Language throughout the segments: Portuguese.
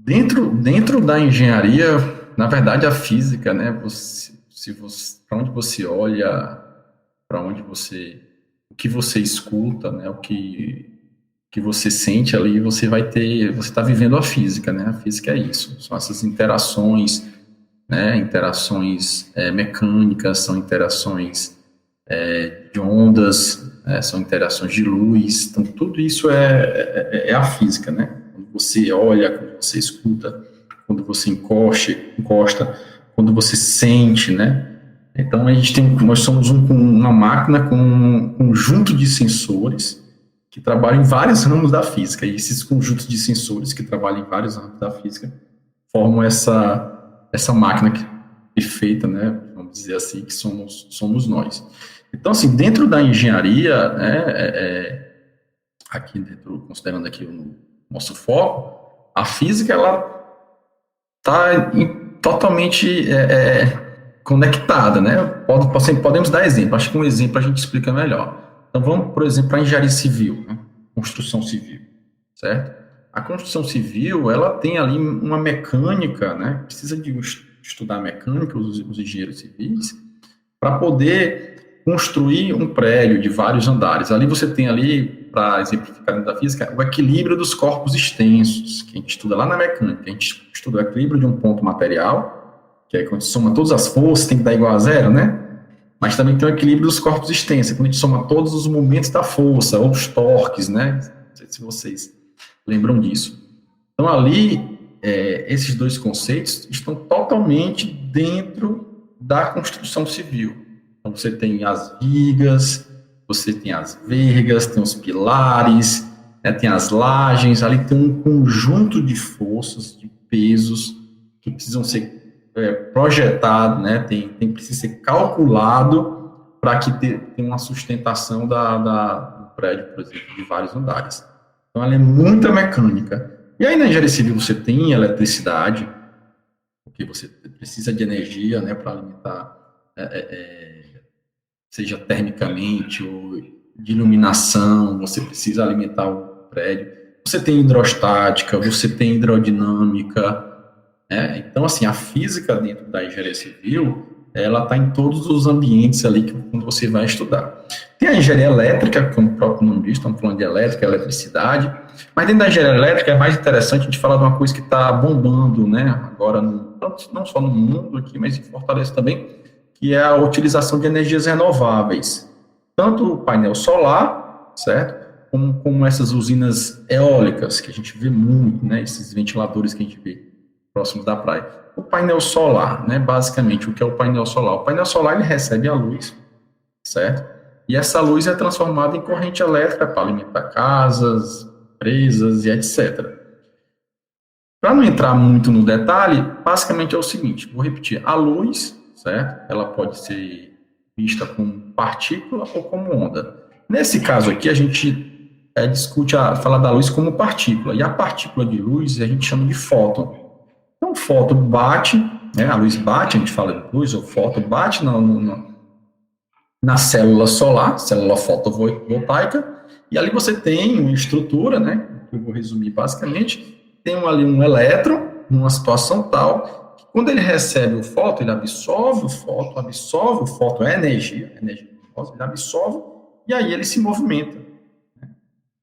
Dentro da engenharia, na verdade, a física, né? Para onde você olha, para onde você, o que você escuta, né? O que você sente ali, você está vivendo a física, né? A física é isso, são essas interações, né? Interações mecânicas, são interações de ondas, são interações de luz, então tudo isso é a física, né? Quando você olha, quando você escuta, quando você encosta, quando você sente, né? Então nós somos uma máquina com um conjunto de sensores que trabalham em vários ramos da física, e esses conjuntos de sensores que trabalham em vários ramos da física formam essa máquina perfeita, né? Vamos dizer assim, que somos nós. Então, assim, dentro da engenharia, né, aqui dentro, considerando aqui o nosso foco, a física, ela está totalmente conectada, né? Podemos dar exemplo, acho que um exemplo a gente explica melhor. Então, vamos, por exemplo, para a engenharia civil, né? Construção civil, certo? A construção civil, ela tem ali uma mecânica, né? Precisa de estudar mecânica, os engenheiros civis, para poder construir um prédio de vários andares. Ali você tem ali, para exemplificar da física, o equilíbrio dos corpos extensos, que a gente estuda lá na mecânica. A gente estuda o equilíbrio de um ponto material, que aí quando a gente soma todas as forças, tem que dar igual a zero, né? Mas também tem o equilíbrio dos corpos extensos, quando a gente soma todos os momentos da força, ou os torques, né? Não sei se vocês lembram disso. Então, ali, esses dois conceitos estão totalmente dentro da construção civil. Então, você tem as vigas, você tem as vergas, tem os pilares, né, tem as lajes, ali tem um conjunto de forças, de pesos, que precisam ser projetados, né, precisa ser calculado para que tenha uma sustentação do prédio, por exemplo, de vários andares. Então, ela é muita mecânica. E aí, na engenharia civil, você tem eletricidade, porque você precisa de energia, né, para alimentar, seja termicamente ou de iluminação, você precisa alimentar o prédio. Você tem hidrostática, você tem hidrodinâmica, né? Então, assim, a física dentro da engenharia civil, ela está em todos os ambientes ali que quando você vai estudar. Tem a engenharia elétrica, como o próprio nome diz, estamos falando de elétrica, eletricidade, mas dentro da engenharia elétrica é mais interessante a gente falar de uma coisa que está bombando, né, agora, não só no mundo aqui, mas em Fortaleza também, que é a utilização de energias renováveis. Tanto o painel solar, certo? Como essas usinas eólicas, que a gente vê muito, né, esses ventiladores que a gente vê próximos da praia. O painel solar, né, basicamente, o que é o painel solar? O painel solar, ele recebe a luz, certo? E essa luz é transformada em corrente elétrica para alimentar casas, empresas e etc. Para não entrar muito no detalhe, basicamente é o seguinte, vou repetir, a luz, certo? Ela pode ser vista como partícula ou como onda. Nesse caso aqui, a gente fala da luz como partícula, e a partícula de luz a gente chama de fóton. Então, o fóton bate, né, a luz bate, a gente fala de luz, o fóton bate na célula solar, célula fotovoltaica, e ali você tem uma estrutura, né, que eu vou resumir basicamente, tem ali um elétron, numa situação tal, que quando ele recebe o fóton, ele absorve o fóton é energia luminosa, ele absorve, e aí ele se movimenta.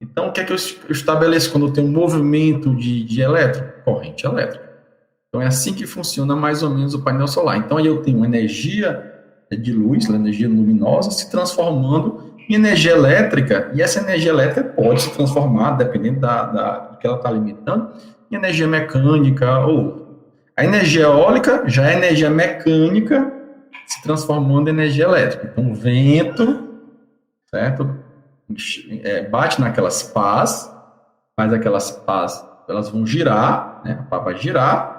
Então, o que é que eu estabeleço quando eu tenho um movimento de elétron? Corrente elétrica. Então, é assim que funciona mais ou menos o painel solar. Então, aí eu tenho energia de luz, energia luminosa, se transformando em energia elétrica, e essa energia elétrica pode se transformar, dependendo do que ela está alimentando, em energia mecânica, ou a energia eólica já é energia mecânica se transformando em energia elétrica. Então, o vento, certo? Bate naquelas pás, faz aquelas pás, elas vão girar, né? A pá vai girar,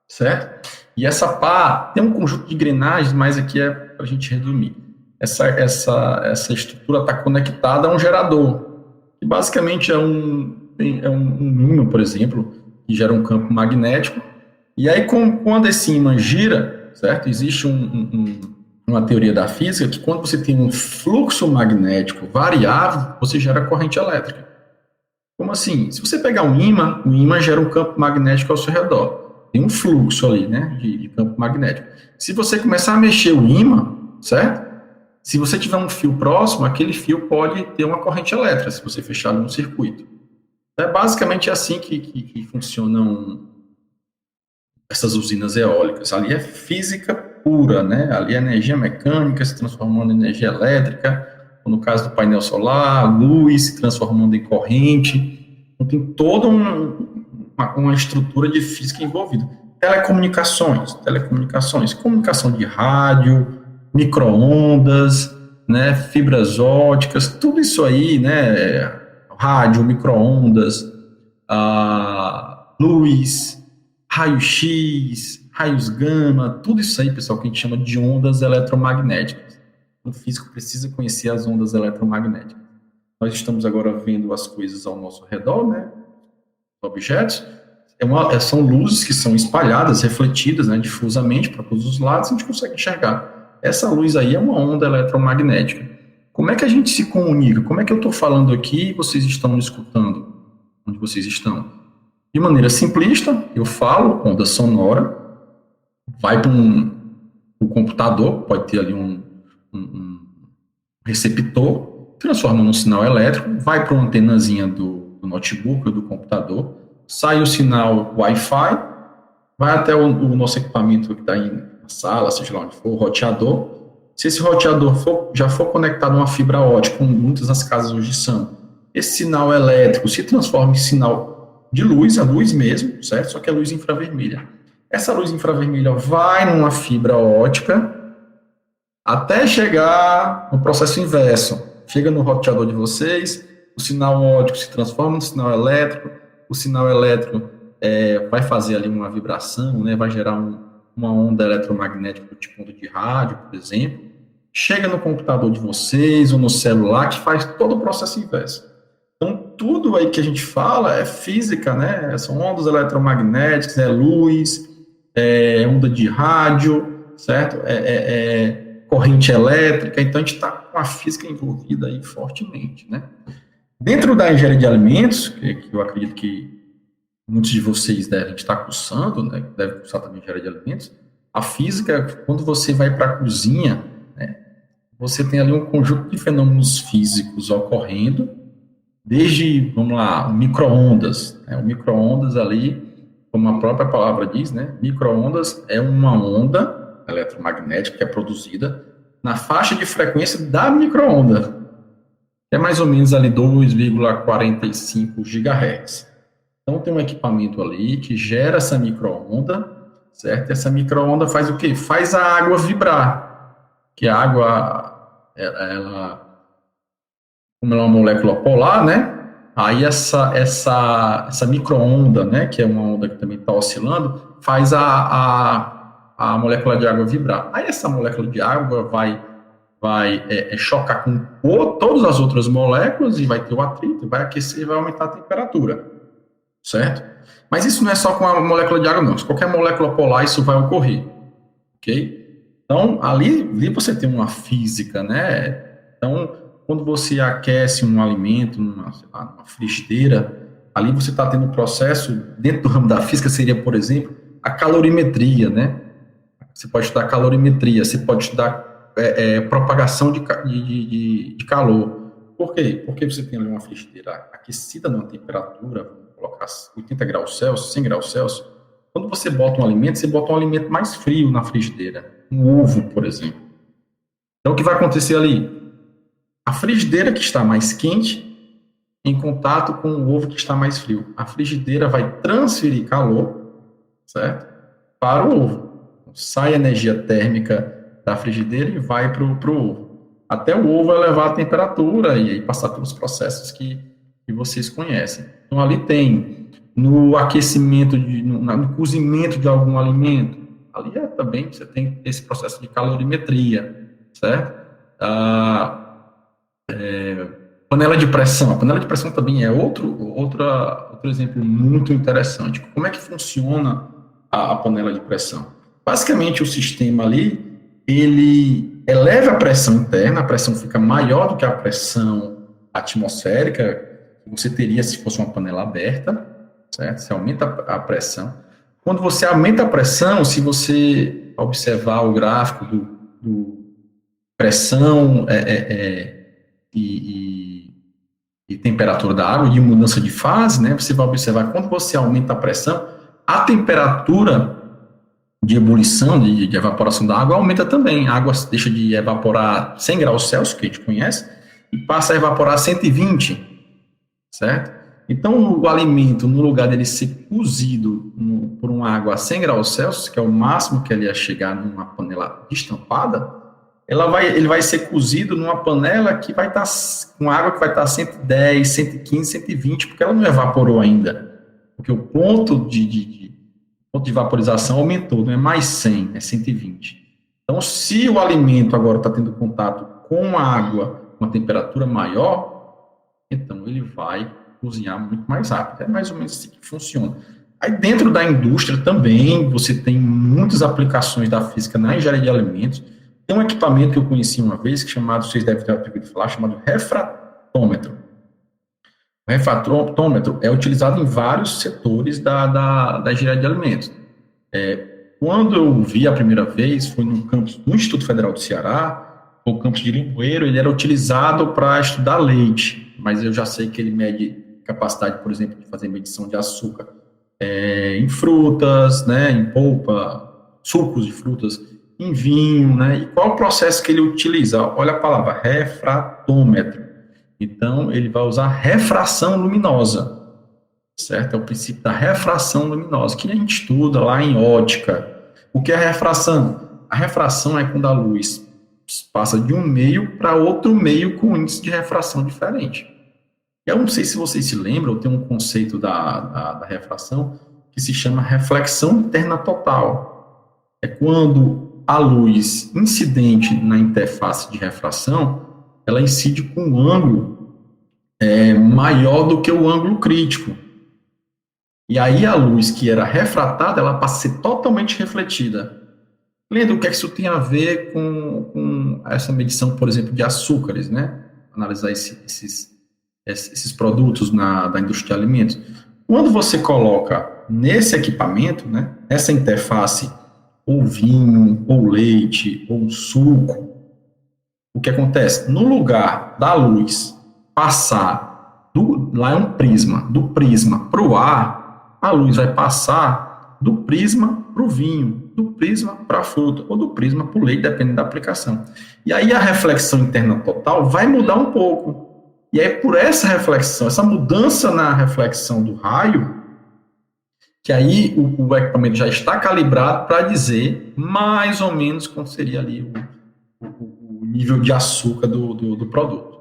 certo? E essa pá tem um conjunto de engrenagens, mas aqui é para a gente resumir. Essa estrutura está conectada a um gerador, que basicamente é um ímã, por exemplo, que gera um campo magnético. E aí, quando esse ímã gira, certo? Existe uma teoria da física que quando você tem um fluxo magnético variável, você gera corrente elétrica. Como assim? Se você pegar um ímã, o ímã gera um campo magnético ao seu redor. Tem um fluxo ali, né, de campo magnético. Se você começar a mexer o ímã, certo? Se você tiver um fio próximo, aquele fio pode ter uma corrente elétrica, se você fechar um circuito. É basicamente assim que funcionam essas usinas eólicas. Ali é física pura, né? Ali é energia mecânica se transformando em energia elétrica, ou no caso do painel solar, luz se transformando em corrente. Então, tem toda uma estrutura de física envolvida. Telecomunicações, comunicação de rádio, micro-ondas, né, fibras óticas, tudo isso aí, né, rádio, micro-ondas, luz, raio-x, raios gama, tudo isso aí, pessoal, que a gente chama de ondas eletromagnéticas. O físico precisa conhecer as ondas eletromagnéticas. Nós estamos agora vendo as coisas ao nosso redor, né, objetos, são luzes que são espalhadas, refletidas, né, difusamente para todos os lados, e a gente consegue enxergar. Essa luz aí é uma onda eletromagnética. Como é que a gente se comunica? Como é que eu estou falando aqui e vocês estão me escutando? Onde vocês estão? De maneira simplista, eu falo, onda sonora, vai para um computador, pode ter ali um receptor, transforma num sinal elétrico, vai para uma antenazinha do notebook ou do computador, sai o sinal Wi-Fi, vai até o nosso equipamento que está na sala, seja lá onde for, o roteador. Se esse roteador já for conectado a uma fibra ótica, como muitas das casas hoje são, esse sinal elétrico se transforma em sinal de luz, a luz mesmo, certo? Só que é luz infravermelha. Essa luz infravermelha vai numa fibra ótica até chegar no processo inverso. Chega no roteador de vocês, o sinal óptico se transforma no sinal elétrico, o sinal elétrico vai fazer ali uma vibração, né, vai gerar uma onda eletromagnética do tipo onda de rádio, por exemplo, chega no computador de vocês ou no celular, que faz todo o processo inverso. Então, tudo aí que a gente fala é física, né? São ondas eletromagnéticas, é luz, é onda de rádio, certo? Corrente elétrica, então a gente está com a física envolvida aí fortemente, né? Dentro da engenharia de alimentos, que eu acredito que muitos de vocês devem estar cursando, né? Devem cursar também engenharia de alimentos, a física, quando você vai para a cozinha, né? Você tem ali um conjunto de fenômenos físicos ocorrendo, desde, vamos lá, micro-ondas. Né? O micro-ondas ali, como a própria palavra diz, né? Micro-ondas é uma onda eletromagnética que é produzida na faixa de frequência da micro-onda. É mais ou menos ali 2,45 GHz. Então tem um equipamento ali que gera essa micro-onda, certo? Essa micro-onda faz o quê? Faz a água vibrar. Que a água, como ela é uma molécula polar, né? Aí essa micro-onda, né? Que é uma onda que também está oscilando, faz a molécula de água vibrar. Aí essa molécula de água vai chocar com todas as outras moléculas e vai ter o atrito, vai aquecer e vai aumentar a temperatura, certo? Mas isso não é só com a molécula de água, não. Se qualquer molécula polar, isso vai ocorrer, ok? Então, ali você tem uma física, né? Então, quando você aquece um alimento numa frigideira, ali você está tendo um processo, dentro do ramo da física seria, por exemplo, a calorimetria, né? Você pode estudar calorimetria, você pode estudar propagação de calor. Por quê? Porque você tem ali uma frigideira aquecida numa temperatura, vamos colocar 80 graus Celsius, 100 graus Celsius. Quando você bota um alimento, você bota um alimento mais frio na frigideira. Um ovo, por exemplo. Então, o que vai acontecer ali? A frigideira que está mais quente, em contato com o ovo que está mais frio. A frigideira vai transferir calor, certo? Para o ovo. Sai a energia térmica da frigideira e vai para o ovo. Até o ovo elevar a temperatura e aí passar pelos processos que vocês conhecem. Então, ali tem, no aquecimento, no cozimento de algum alimento, ali também você tem esse processo de calorimetria, certo? Panela de pressão. A panela de pressão também é outro exemplo muito interessante. Como é que funciona a panela de pressão? Basicamente, o sistema ali, ele eleva a pressão interna, a pressão fica maior do que a pressão atmosférica, você teria se fosse uma panela aberta, certo? Você aumenta a pressão. Quando você aumenta a pressão, se você observar o gráfico do pressão e temperatura da água, de mudança de fase, né? Você vai observar quando você aumenta a pressão, a temperatura de ebulição, de evaporação da água aumenta também. A água deixa de evaporar 100 graus Celsius, que a gente conhece, e passa a evaporar 120, certo? Então, o alimento, no lugar dele ser cozido por uma água a 100 graus Celsius, que é o máximo que ele ia chegar numa panela destampada, ele vai ser cozido numa panela que vai estar com água que vai estar 110, 115, 120, porque ela não evaporou ainda. Porque o ponto de vaporização aumentou, não é mais 100, é 120. Então, se o alimento agora está tendo contato com a água com uma temperatura maior, então ele vai cozinhar muito mais rápido. É mais ou menos assim que funciona. Aí dentro da indústria também, você tem muitas aplicações da física na engenharia de alimentos. Tem um equipamento que eu conheci uma vez, vocês devem ter ouvido falar, chamado refratômetro. O refratômetro é utilizado em vários setores da engenharia de alimentos. Quando eu vi a primeira vez, foi no campus do Instituto Federal do Ceará, o campus de Limoeiro, ele era utilizado para estudar leite, mas eu já sei que ele mede capacidade, por exemplo, de fazer medição de açúcar em frutas, né, em polpa, sucos de frutas, em vinho, né, e qual o processo que ele utiliza? Olha a palavra, refratômetro. Então, ele vai usar refração luminosa, certo? É o princípio da refração luminosa, que a gente estuda lá em ótica. O que é refração? A refração é quando a luz passa de um meio para outro meio com índice de refração diferente. Eu não sei se vocês se lembram, tem um conceito da refração que se chama reflexão interna total. É quando a luz incidente na interface de refração, ela incide com um ângulo maior do que o ângulo crítico. E aí a luz que era refratada, ela passa a ser totalmente refletida. Leandro, o que é que isso tem a ver com essa medição, por exemplo, de açúcares, né? Analisar esses produtos da indústria de alimentos. Quando você coloca nesse equipamento, né, essa interface, ou vinho, ou leite, ou suco, o que acontece? No lugar da luz passar, lá é um prisma, do prisma para o ar, a luz vai passar do prisma para o vinho, do prisma para a fruta, ou do prisma para o leite, dependendo da aplicação. E aí a reflexão interna total vai mudar um pouco. E aí, por essa reflexão, essa mudança na reflexão do raio, que aí o equipamento já está calibrado para dizer mais ou menos qual seria ali o nível de açúcar do produto.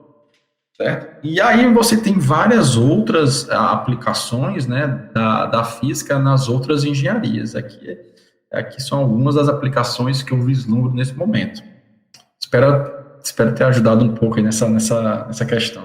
Certo? E aí você tem várias outras aplicações, né, da física nas outras engenharias. Aqui são algumas das aplicações que eu vislumbro nesse momento. Espero ter ajudado um pouco aí nessa questão.